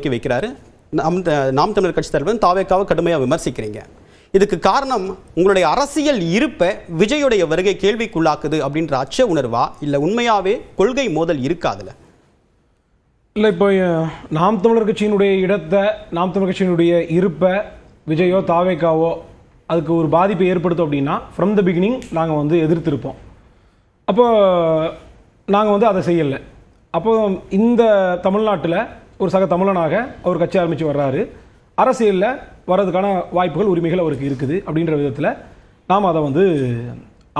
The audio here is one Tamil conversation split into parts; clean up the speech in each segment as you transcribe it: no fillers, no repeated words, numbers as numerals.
வைக்கிறாரு. நாம் தமிழர் கட்சி தலைவர் தாவேக்காவை கடுமையாக விமர்சிக்கிறீங்க. இதுக்கு காரணம் உங்களுடைய அரசியல் இருப்பை விஜயுடைய வருகை கேள்விக்குள்ளாக்குது அப்படின்ற அச்ச உணர்வா, இல்லை உண்மையாவே கொள்கை மோதல் இருக்காதுல? இல்லை, இப்போ நாம் தமிழர் கட்சியினுடைய இடத்தை, நாம் தமிழர் கட்சியினுடைய இருப்பை விஜயோ தாவேக்காவோ அதுக்கு ஒரு பாதிப்பை ஏற்படுத்தும் அப்படின்னா ஃப்ரம் த பிகினிங் நாங்கள் வந்து எதிர்த்திருப்போம். அப்போ நாங்கள் வந்து அதை செய்யலை. அப்போ இந்த தமிழ்நாட்டில் ஒரு சக தமிழனாக அவர் கட்சி ஆரம்பித்து வர்றாரு, அரசியலில் வர்றதுக்கான வாய்ப்புகள் உரிமைகள் அவருக்கு இருக்குது அப்படின்ற விதத்தில் நாம் அதை வந்து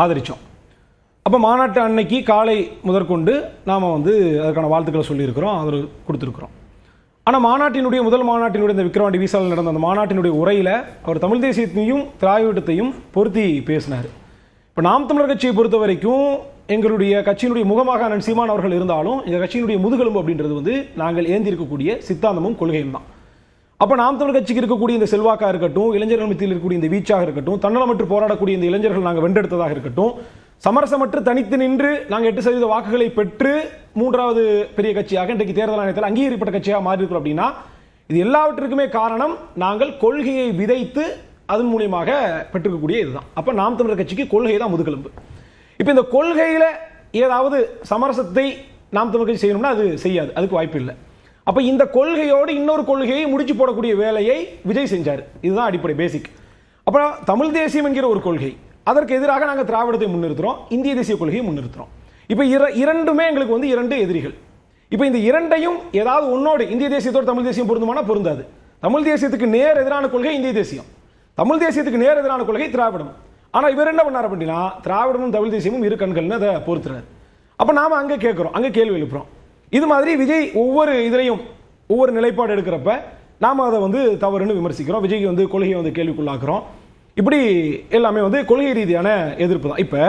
ஆதரித்தோம். அப்போ மாநாட்டு அன்னைக்கு காலை முதற்கொண்டு நாம் வந்து அதுக்கான வாழ்த்துக்களை சொல்லியிருக்கிறோம், ஆதரவு கொடுத்துருக்குறோம். ஆனால் மாநாட்டினுடைய முதல் மாநாட்டினுடைய இந்த விக்கிரவாண்டி வீசாவில் நடந்த அந்த மாநாட்டினுடைய உரையில் அவர் தமிழ் தேசியத்தையும் திராவிடத்தையும் பொருத்தி பேசினார். இப்போ நாம் தமிழர் கட்சியை பொறுத்த வரைக்கும் எங்களுடைய கட்சியினுடைய முகமாக அண்ணன் சீமான் அவர்கள் இருந்தாலும் எங்கள் கட்சியினுடைய முதுகெலும்பு அப்படின்றது வந்து நாங்கள் ஏந்திருக்கக்கூடிய சித்தாந்தமும் கொள்கையும் தான். அப்போ நாம் தமிழர் கட்சிக்கு இருக்கக்கூடிய இந்த செல்வாக்காக இருக்கட்டும், இளைஞர்கள் மத்தியில் இருக்கக்கூடிய இந்த வீச்சாக இருக்கட்டும், தன்னலமற்று போராடக்கூடிய இந்த இளைஞர்கள் நாங்கள் வென்றெடுத்ததாக இருக்கட்டும், சமரசமற்று தனித்து நின்று நாங்கள் 8% வாக்குகளை பெற்று 3வது பெரிய கட்சியாக இன்றைக்கு தேர்தல் ஆணையத்தில் அங்கீகரிக்கப்பட்ட கட்சியாக மாறி இருக்கிறோம் அப்படின்னா இது எல்லாவற்றுக்குமே காரணம் நாங்கள் கொள்கையை விதைத்து அதன் மூலியமாக பெற்றிருக்கக்கூடிய இதுதான். அப்போ நாம் தமிழர் கட்சிக்கு கொள்கை தான் முதுகெலும்பு. இப்போ இந்த கொள்கையில் ஏதாவது சமரசத்தை நாம் தமிழர் கட்சி செய்யணும்னா அது செய்யாது, அதுக்கு வாய்ப்பு இல்லை. அப்போ இந்த கொள்கையோடு இன்னொரு கொள்கையை முடிச்சு போடக்கூடிய வேலையை விஜய் செஞ்சார். இதுதான் அடிப்படை பேசிக். அப்புறம் தமிழ் தேசியம் என்கிற ஒரு கொள்கை, அதற்கு எதிராக நாங்கள் திராவிடத்தை முன்னிறுத்துறோம், இந்திய தேசிய கொள்கையை முன்னிறுத்துறோம். இப்போ இரண்டுமே எங்களுக்கு வந்து 2 எதிரிகள். இப்போ இந்த இரண்டையும் ஏதாவது ஒன்னோடு இந்திய தேசியத்தோடு தமிழ் தேசியம் பொருந்துமானா பொருந்தாது. தமிழ் தேசியத்துக்கு நேர் எதிரான கொள்கை இந்திய தேசியம், தமிழ் தேசியத்துக்கு நேர் எதிரான கொள்கை திராவிடம். ஆனால் இவர் என்ன பண்ணார் அப்படின்னா திராவிடமும் தமிழ் தேசியமும் இரு கண்கள்னு அதை பொறுத்துறாரு. அப்போ நாம அங்கே கேட்குறோம், அங்கே கேள்வி எழுப்புறோம். இது மாதிரி விஜய் ஒவ்வொரு இதுலையும் ஒவ்வொரு நிலைப்பாடு எடுக்கிறப்ப நாம் அதை வந்து தவறுன்னு விமர்சிக்கிறோம், விஜய்க்கு வந்து கொள்கையை வந்து கேள்விக்குள்ளாக்குறோம். இப்படி எல்லாமே வந்து கொள்கை ரீதியான எதிர்ப்பு தான். இப்போ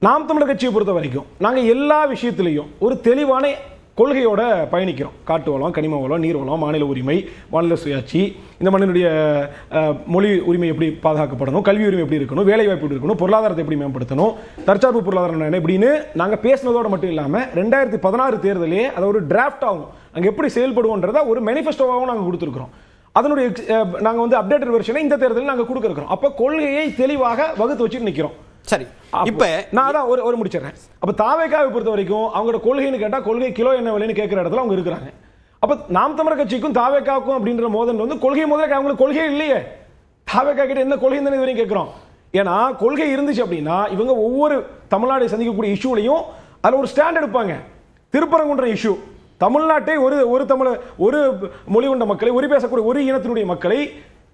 நாம் தமிழர் கட்சியை பொறுத்த வரைக்கும் நாங்கள் எல்லா விஷயத்திலையும் ஒரு தெளிவான கொள்கையோட பயணிக்கிறோம். காட்டு வளம், கனிம வளம், நீர் வளம், மாநில உரிமை, மாநில சுயாட்சி, இந்த மண்ணினுடைய மொழி உரிமை எப்படி பாதுகாக்கப்படணும், கல்வி உரிமை எப்படி இருக்கணும், வேலை வாய்ப்பு எப்படி இருக்கணும், பொருளாதாரத்தை எப்படி மேம்படுத்தணும், தற்சார்பு பொருளாதாரம் என்ன இப்படின்னு நாங்கள் பேசினதோடு மட்டும் இல்லாமல் 2016 தேர்தலே அதை ஒரு டிராஃப்ட் ஆகும் அங்கே எப்படி செயல்படுவோன்றதை ஒரு மேனிஃபெஸ்டோவாகவும் நாங்கள் கொடுத்துருக்குறோம். அதனுடைய நாங்கள் வந்து அப்டேட்டட் வெர்ஷனை இந்த தேர்தலில் நாங்கள் கொடுக்குறோம். அப்போ கொள்கையை தெளிவாக வகுத்து வச்சுட்டு நிற்கிறோம். சரி, இப்போ நான் தான் ஒரு முடிச்சிடறேன். அப்போ தாவேக்காவை பொறுத்த வரைக்கும் அவங்களோட கொள்கைன்னு கேட்டால் கொள்கை கிலோ என்ன விலைன்னு கேட்குற இடத்துல அவங்க இருக்கிறாங்க. அப்போ நாம் தமிழர் கட்சிக்கும் தாவேக்காவுக்கும் அப்படின்ற மோதல் வந்து கொள்கை முதல்ல அவங்களுக்கு கொள்கையே இல்லையே. தாவேக்கா கிட்ட என்ன கொள்கை தானே இதுவரையும் கேட்குறோம். ஏன்னா கொள்கை இருந்துச்சு அப்படின்னா இவங்க ஒவ்வொரு தமிழ்நாடு சந்திக்கக்கூடிய இஷ்யூலையும் அதில் ஒரு ஸ்டாண்ட் எடுப்பாங்க. திருப்பரங்குன்ற இஷ்யூ தமிழ்நாட்டை ஒரு தமிழ் ஒரு மொழி கொண்ட மக்களை, ஒரு பேசக்கூடிய ஒரு இனத்தினுடைய மக்களை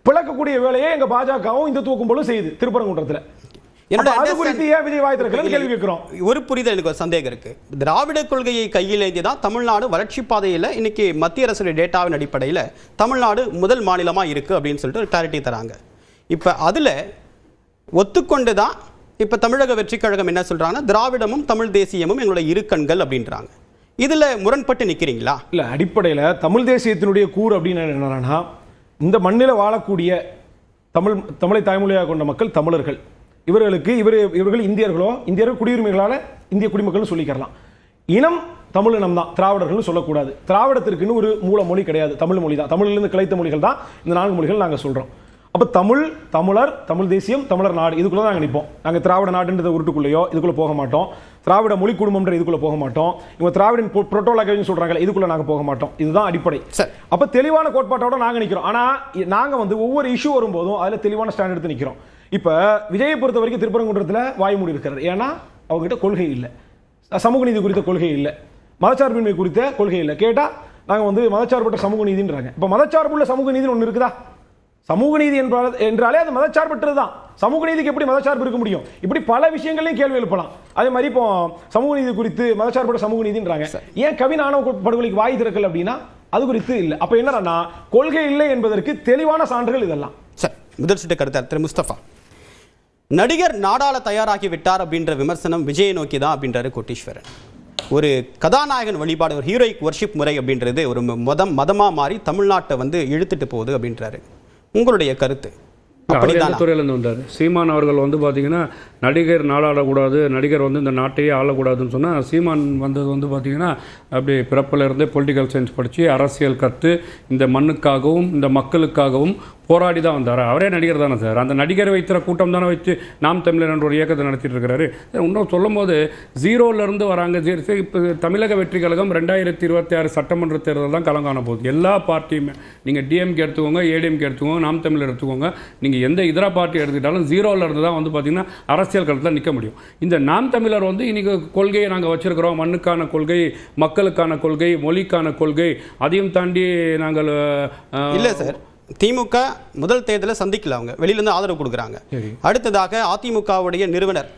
பிளக்கக்கூடிய வேலையை எங்க பாஜகவும் இந்த தூக்கும்போது செய்யுது திருப்பரங்குன்றத்தில். ஒரு புரிதல் எனக்கு ஒரு சந்தேகம் இருக்கு. திராவிட கொள்கையை கையில் ஏந்திதான் தமிழ்நாடு வளர்ச்சி பாதையில் இன்னைக்கு மத்திய அரசுடைய டேட்டாவின் அடிப்படையில் தமிழ்நாடு முதல் மாநிலமா இருக்கு அப்படின்னு சொல்லிட்டு ஒரு கிளாரிட்டி தராங்க. இப்ப அதுல ஒத்துக்கொண்டுதான் இப்ப தமிழக வெற்றி கழகம் என்ன சொல்றாங்கன்னா திராவிடமும் தமிழ் தேசியமும் எங்களுடைய இரு கண்கள் அப்படின்றாங்க. இதுல முரண்பட்டு நிக்கிறீங்களா? இல்ல, அடிப்படையில் தமிழ் தேசியத்தினுடைய கூறு அப்படின்னு என்னன்னா இந்த மண்ணில் வாழக்கூடிய தமிழை தாய்மொழியாக கொண்ட மக்கள் தமிழர்கள். இவர்களுக்கு இவர்கள் இந்தியர்கள் குடியுரிமைகளால் இந்திய குடிமக்கள் சொல்லிக்கலாம். இனம் தமிழ் இனம் தான், திராவிடர்கள் சொல்லக்கூடாது. திராவிடத்திற்குன்னு ஒரு மூல மொழி கிடையாது, தமிழ் மொழி தான். தமிழிலிருந்து கிளைத்த மொழிகள் தான் இந்த 4 மொழிகள் நாங்கள் சொல்றோம். அப்போ தமிழர், தமிழ் தேசியம், தமிழர் நாடு இதுக்குள்ள நாங்கள் நிற்போம். நாங்கள் திராவிட நாடுன்ற உருட்டுக்குள்ளேயோ இதுக்குள்ள போக மாட்டோம். திராவிட மொழி குடும்பம்ன்ற இதுக்குள்ள போக மாட்டோம். இவங்க திராவிடன் புரோட்டோலாக் சொல்றாங்க, இதுக்குள்ள நாங்கள் போக மாட்டோம். இதுதான் அடிப்படை. அப்போ தெளிவான கோட்பாட்டோட நாங்கள் நிற்கிறோம். ஆனால் நாங்கள் வந்து ஒவ்வொரு இஷ்யூ வரும்போதும் அதில் தெளிவான ஸ்டாண்ட் எடுத்து நிற்கிறோம். இப்போ விஜயை பொறுத்த வரைக்கும் திருப்பரங்குன்றத்தில் வாய்மூடி இருக்கிறது. ஏன்னா அவங்ககிட்ட கொள்கை இல்லை, சமூக நீதி குறித்த கொள்கை இல்லை, மதச்சார்பின்மை குறித்த கொள்கை இல்லை. கேட்டால் நாங்கள் வந்து மதச்சார்பற்ற சமூக நீதின்றாங்க. இப்போ மதச்சார்புள்ள சமூக நீதினு ஒன்று இருக்குதா? சமூக நீதி என்றாலே அது மதச்சார்பற்றது தான். சமூக நீதிக்கு எப்படி மதச்சார்பு இருக்க முடியும்? இப்படி பல விஷயங்களையும் கேள்வி எழுப்பலாம். அதே மாதிரி இப்போ சமூக நீதி குறித்து மதச்சார்பற்ற சமூக நீதின்றாங்க. ஏன் கவின் ஆணவ படுகொலைக்கு வாய் திறக்கல அப்படின்னா அது குறித்து இல்லை. அப்ப என்னன்னா கொள்கை இல்லை என்பதற்கு தெளிவான சான்றுகள் இதெல்லாம். முதல் சுட்டு கருத்தார் திரு முஸ்தபா, நடிகர் நாடாள தயாராகி விட்டார் அப்படின்ற விமர்சனம் விஜயை நோக்கி தான் அப்படின்றாரு கோட்டீஸ்வரன். ஒரு கதாநாயகன் வழிபாடு, ஒரு ஹீரோயிக் வர்ஷிப் முறை அப்படின்றது ஒரு மதமா மாறி தமிழ்நாட்டை வந்து இழுத்துட்டு போகுது அப்படின்றாரு. உங்களுடைய கருத்து? அவர் எந்த துறையிலேருந்து வந்தார்? சீமான் அவர்கள் வந்து பார்த்தீங்கன்னா நடிகர் நாளாடக்கூடாது, நடிகர் வந்து இந்த நாட்டையே ஆளக்கூடாதுன்னு சொன்னால், சீமான் வந்தது வந்து பார்த்தீங்கன்னா அப்படி பிறப்பிலிருந்தே பொலிட்டிக்கல் சயின்ஸ் படித்து அரசியல் கற்று இந்த மண்ணுக்காகவும் இந்த மக்களுக்காகவும் போராடி தான் வந்தார். அவரே நடிகர் தானே சார். அந்த நடிகரை வைத்திர கூட்டம் தானே வச்சு நாம் தமிழர் என்ற ஒரு இயக்கத்தை நடத்திட்டு இருக்கிறாரு. இன்னும் சொல்லும் போது ஜீரோலேருந்து வராங்க. இப்போ தமிழக வெற்றி கழகம் 2026 சட்டமன்ற தேர்தல் தான் களம் காண போகுது. எல்லா பார்ட்டியுமே நீங்கள் டிஎம்கே எடுத்துக்கோங்க, ஏடிஎம்கே எடுத்துக்கோங்க, நாம் தமிழர் எடுத்துக்கோங்க, நீங்கள் எந்த இதர பார்ட்டி எடுத்துக்கிட்டாலும் ஜீரோலேருந்து தான் வந்து பார்த்தீங்கன்னா அரசியல் களத்தில் நிற்க முடியும். இந்த நாம் தமிழர் வந்து இன்றைக்கி கொள்கையை நாங்கள் வச்சுருக்கிறோம், மண்ணுக்கான கொள்கை, மக்களுக்கான கொள்கை, மொழிக்கான கொள்கை, அதையும் தாண்டி நாங்கள் இல்லை சார். திமுக முதல் தேர்தலை சந்திக்கல, அவங்க வெளியிலேருந்து ஆதரவு கொடுக்குறாங்க. அடுத்ததாக அதிமுகவுடைய நிறுவனர்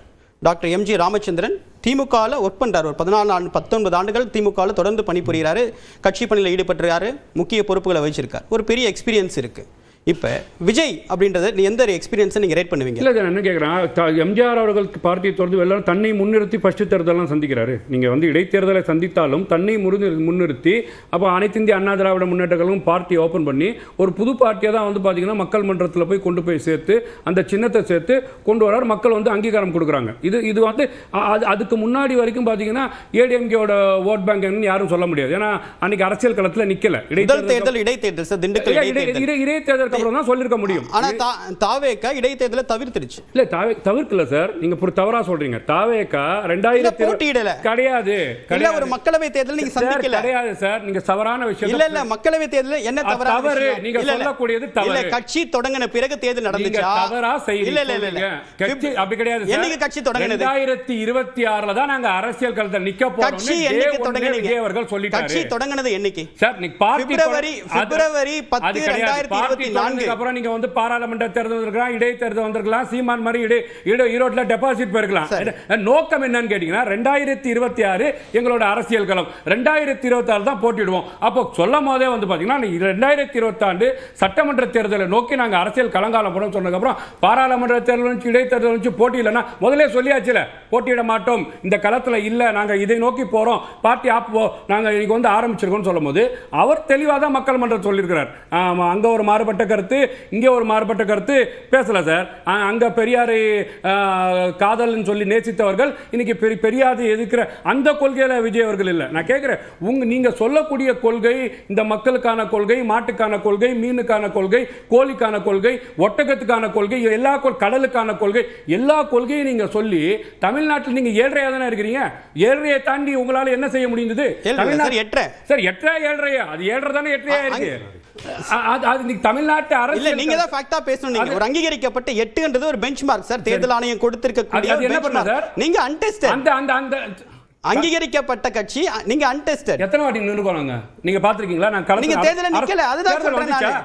டாக்டர் எம்ஜி ராமச்சந்திரன் திமுகவில் ஒர்க் பண்ணுறாரு. ஒரு 19 ஆண்டுகள் திமுகவில் தொடர்ந்து பணிபுரிகிறாரு, கட்சி பணியில் ஈடுபட்டுறாரு, முக்கிய பொறுப்புகளை வச்சிருக்காரு, ஒரு பெரிய எக்ஸ்பீரியன்ஸ் இருக்குது. இப்போ விஜய் அப்படின்றத நீ எந்த எக்ஸ்பீரியன்ஸை நீங்கள் ரேட் பண்ணுவீங்க? இல்லை சார், என்ன கேட்குறேன், எம்ஜிஆர் அவர்களுக்கு பார்ட்டியை தொடர்ந்து எல்லாரும் தன்னை முன்னிறுத்தி ஃபஸ்ட்டு தேர்தலாம் சந்திக்கிறாரு. நீங்கள் வந்து இடைத்தேர்தலை சந்தித்தாலும் தன்னை முன்னிறுத்தி அப்போ அனைத்து இந்திய அண்ணா திராவிட முன்னேற்ற கழகம் பார்ட்டி ஓப்பன் பண்ணி ஒரு புது பார்ட்டியாக தான் வந்து பார்த்தீங்கன்னா மக்கள் மன்றத்தில் போய் கொண்டு போய் சேர்த்து அந்த சின்னத்தை சேர்த்து கொண்டு வரார். மக்கள் வந்து அங்கீகாரம் கொடுக்குறாங்க. இது வந்து அதுக்கு முன்னாடி வரைக்கும் பார்த்தீங்கன்னா ஏடிஎம்கேவோட ஓட் பேங்க் யாரும் சொல்ல முடியாது. ஏன்னா அன்னைக்கு அரசியல் களத்தில் நிற்கல. இடைத்தேர்தல் இடைத்தேர்தல் சொல்லிருக்க முடியும். ஆனா தாவேகா இடைத்தேர்தலை தவிர்த்துருச்சு. இல்ல தவிர்க்கல சார், நீங்க தவறா சொல்றீங்க. தாவேகா 2000 போட்டியிடல கிடையாது. ஒரு மக்களவை தேர்தல் நீங்க சந்திக்கல கிடையாது சார். நீங்க தவறான விஷயம். இல்ல மக்களவை தேர்தல் என்ன தவறு? நீங்க சொல்லக்கூடியது தவறு. இல்ல கட்சி தொடங்கின பிறகு தேர்தல் நடந்துச்சா? தவறா செய்தி. இல்ல கட்சி அப்படி கிடையாது. என்னைக்கு கட்சி தொடங்கினது? 2026ல தான் நாங்க அரசியல் களத்தில் நிக்க போறோம். கட்சி என்னைக்கு தொடங்கினீங்க? விஜய் அவர்கள் சொல்லிட்டாரு. கட்சி தொடங்கினது என்னைக்கு சார்? நீங்க பார்ட்டி பிப்ரவரி 10 2024 அப்புறம் நீங்க வந்து பாராளுமன்ற தேர்தல் வந்திருக்கலாம், இடைத்தேர்தல் வந்திருக்கலாம், சீமான் மாதிரி ஈரோட்ல டெபாசிட் போயிருக்கலாம். நோக்கம் என்னன்னு கேட்டீங்கன்னா 2026 எங்களோட அரசியல் களம், 2026 தான் போட்டிடுவோம். அப்போ சொல்லும் போதே வந்து பாத்தீங்கன்னா 2026 சட்டமன்ற தேர்தலை நோக்கி நாங்க அரசியல் களங்காலம் போறோம் சொன்னதுக்கு அப்புறம் பாராளுமன்ற தேர்தல் இடைத்தேர்தல் வச்சு போட்டி இல்லைன்னா முதலே சொல்லியாச்சுல போட்டியிட மாட்டோம், இந்த களத்துல இல்ல, நாங்க இதை நோக்கி போறோம், பார்ட்டி ஆப்போ நாங்க இன்னைக்கு வந்து ஆரம்பிச்சிருக்கோம் சொல்லும் போது அவர் தெளிவாக தான் மக்கள் மன்றம் சொல்லியிருக்கிறார். அங்க ஒரு மாறுபட்ட கருத்து, இங்கே ஒரு மாறுபட்ட கருத்து பேசல சார். அங்க பெரியாரை காதல்னு சொல்லி நேசித்தவர்கள் இன்னைக்கு பெரியாரை எதிர்க்கிற அந்த கொள்கையில விஜய் அவர்கள் இல்லை. நான் கேட்கிறேன், நீங்க சொல்லக்கூடிய கொள்கை இந்த மக்களுக்கான கொள்கை, மாட்டுக்கான கொள்கை, மீனுக்கான கொள்கை, கோழிக்கான கொள்கை, ஒட்டகத்துக்கான கொள்கை, எல்லா கடலுக்கான கொள்கை, எல்லா கொள்கையும் நீங்க சொல்லி தமிழ்நாட்டில் நீங்க ஏழ்றையா தானே இருக்கிறீங்க. ஏழ்றையை தாண்டி உங்களால என்ன செய்ய முடிந்தது? சார் 8 அது 7 தானே 8 இருக்கு. தமிழ்நாட்டு அரசு நீங்க தான் ஃபேக்டா பேசணும். ஒரு அங்கீகரிக்கப்பட்ட 8ன்றது ஒரு பெஞ்ச்மார்க் சார். தேர்தல் ஆணையம் கொடுத்திருக்கக்கூடிய என்ன பண்ண சார்? நீங்க அன்டெஸ்டட். அந்த அங்கீகரிக்கப்பட்ட கட்சி, நீங்க அன்டெஸ்டட். எத்தனை வாட்டி நின்னு போறாங்க நீங்க பாத்துருக்கீங்களா? நான் நீங்க தேர்தல்ல நிக்கல, அதுதான் சொல்றேன்.